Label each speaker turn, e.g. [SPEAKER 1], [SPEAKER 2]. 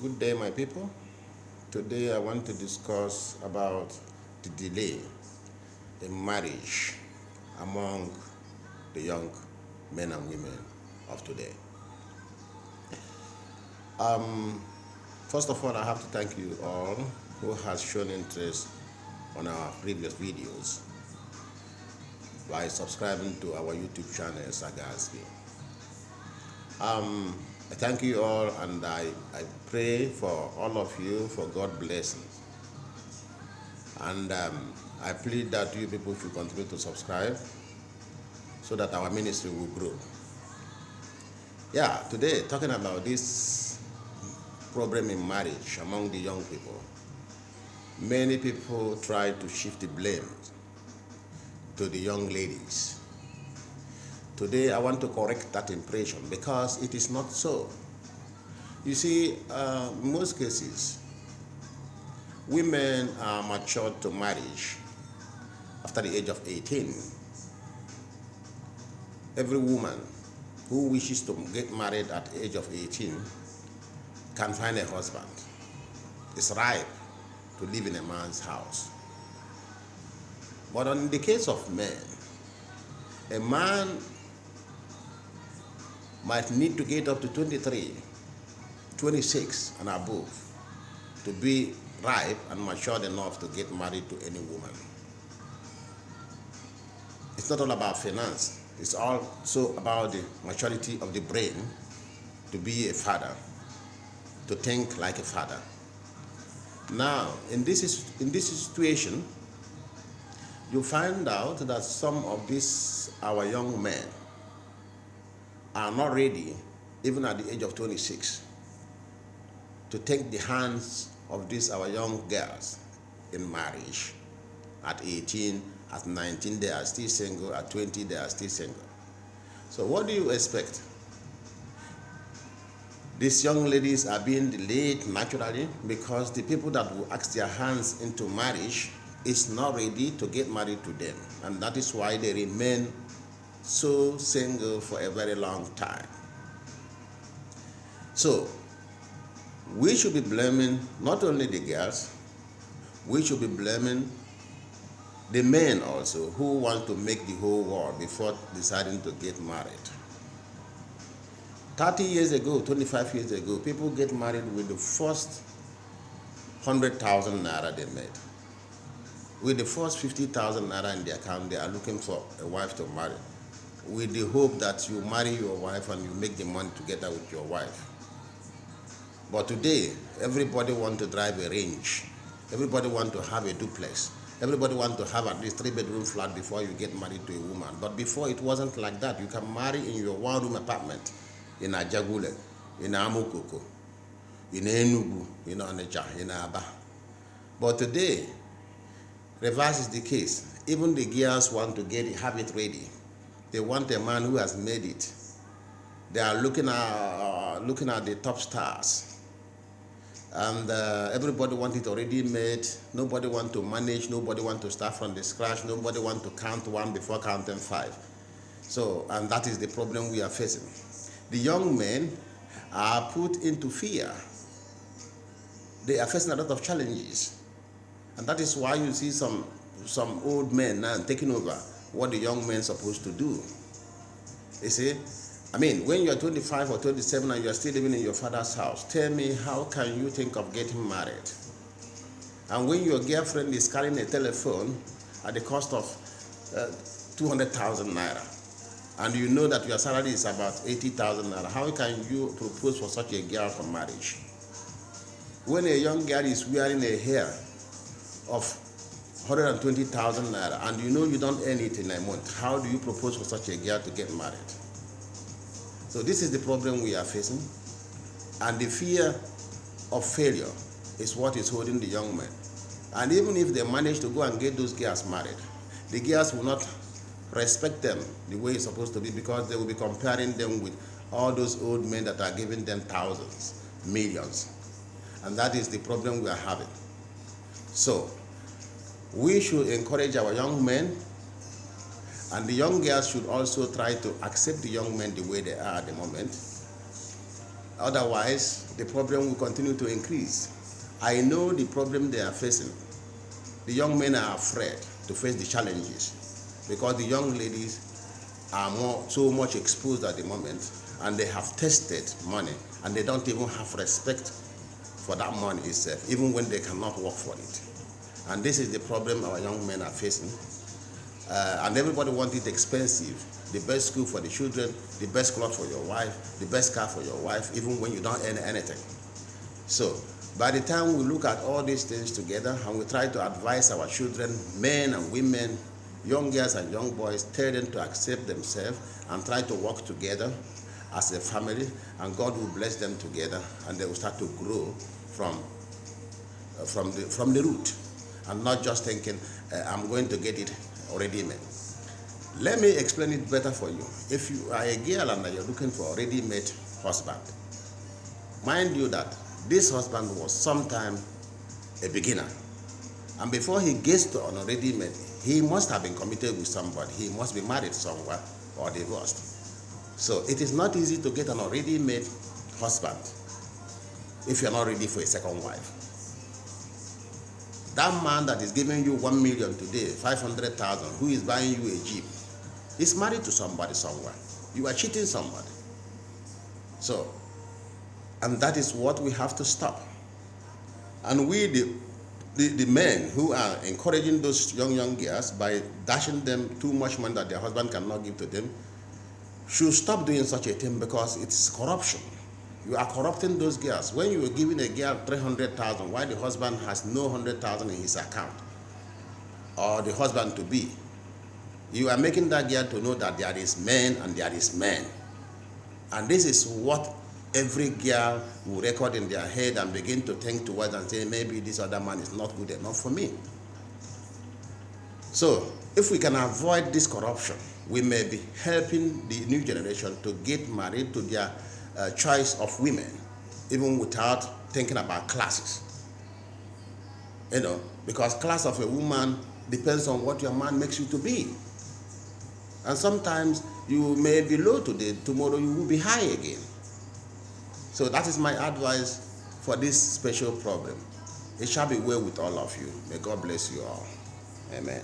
[SPEAKER 1] Good day, my people. Today I want to discuss about the delay in marriage among the young men and women of today. First of all, I have to thank you all who has shown interest on our previous videos by subscribing to our YouTube channel, Gazby. I thank you all, and I pray for all of you for God blessings. And I plead that you people should continue to subscribe so that our ministry will grow. Yeah, today talking about this problem in marriage among the young people. Many people try to shift the blame to the young ladies. Today I want to correct that impression because it is not so. You see, in most cases, women are matured to marriage after the age of 18. Every woman who wishes to get married at the age of 18 can find a husband. It's ripe to live in a man's house. But in the case of men, a man might need to get up to 23, 26 and above to be ripe and matured enough to get married to any woman. It's not all about finance. It's also about the maturity of the brain to be a father, to think like a father. Now, in this situation, you find out that some of these our young men are not ready, even at the age of 26, to take the hands of these our young girls in marriage. At 18, at 19, they are still single. At 20, they are still single. So what do you expect? These young ladies are being delayed naturally because the people that will ask their hands into marriage is not ready to get married to them. And that is why they remain so single for a very long time. So we should be blaming not only the girls, we should be blaming the men also who want to make the whole world before deciding to get married. 30 years ago, 25 years ago, people get married with the first 100,000 naira they made. With the first 50,000 naira in their account, they are looking for a wife to marry, with the hope that you marry your wife and you make the money together with your wife. But today, everybody wants to drive a range. Everybody wants to have a duplex. Everybody wants to have at least 3-bedroom flat before you get married to a woman. But before, it wasn't like that. You can marry in your one-room apartment in Ajagule, in Amukoko, in Enugu, in Onitsha, in Aba. But today, reverse is the case. Even the girls want to have it ready. They want a man who has made it. They are looking at the top stars. And everybody wants it already made. Nobody wants to manage. Nobody wants to start from the scratch. Nobody wants to count one before counting 5. So, and that is the problem we are facing. The young men are put into fear. They are facing a lot of challenges. And that is why you see some old men now taking over what the young men are supposed to do. You see, I mean, when you are 25 or 27 and you are still living in your father's house, tell me, how can you think of getting married? And when your girlfriend is carrying a telephone at the cost of 200,000 naira, and you know that your salary is about 80,000 naira, how can you propose for such a girl for marriage? When a young girl is wearing a hair of 120,000 naira and you know you don't earn it in a month, how do you propose for such a girl to get married? So this is the problem we are facing, and the fear of failure is what is holding the young men. And even if they manage to go and get those girls married, the girls will not respect them the way it's supposed to be, because they will be comparing them with all those old men that are giving them thousands, millions. And that is the problem we are having. So we should encourage our young men, and the young girls should also try to accept the young men the way they are at the moment. Otherwise, the problem will continue to increase. I know the problem they are facing. The young men are afraid to face the challenges because the young ladies are so much exposed at the moment, and they have tasted money, and they don't even have respect for that money itself, even when they cannot work for it. And this is the problem our young men are facing. And everybody wants it expensive. The best school for the children, the best clothes for your wife, the best car for your wife, even when you don't earn anything. So by the time we look at all these things together and we try to advise our children, men and women, young girls and young boys, tell them to accept themselves and try to work together as a family, and God will bless them together, and they will start to grow from the root, and not just thinking, I'm going to get it already made. Let me explain it better for you. If you are a girl and you're looking for a ready-made husband, mind you that this husband was sometime a beginner, and before he gets to an ready-made, he must have been committed with somebody. He must be married somewhere or divorced. So it is not easy to get an already made husband if you're not ready for a second wife. That man that is giving you 1 million today, 500,000, who is buying you a Jeep, is married to somebody somewhere. You are cheating somebody. So, and that is what we have to stop. And we, the men who are encouraging those young girls by dashing them too much money that their husband cannot give to them, should stop doing such a thing, because it's corruption. You are corrupting those girls. When you are giving a girl 300,000, while the husband has no 100,000 in his account, or the husband to be, you are making that girl to know that there is men and there is men. And this is what every girl will record in their head and begin to think towards and say, maybe this other man is not good enough for me. So if we can avoid this corruption, we may be helping the new generation to get married to their choice of women, even without thinking about classes. You know, because class of a woman depends on what your man makes you to be. And sometimes you may be low today, tomorrow you will be high again. So that is my advice for this special problem. It shall be well with all of you. May God bless you all. Amen.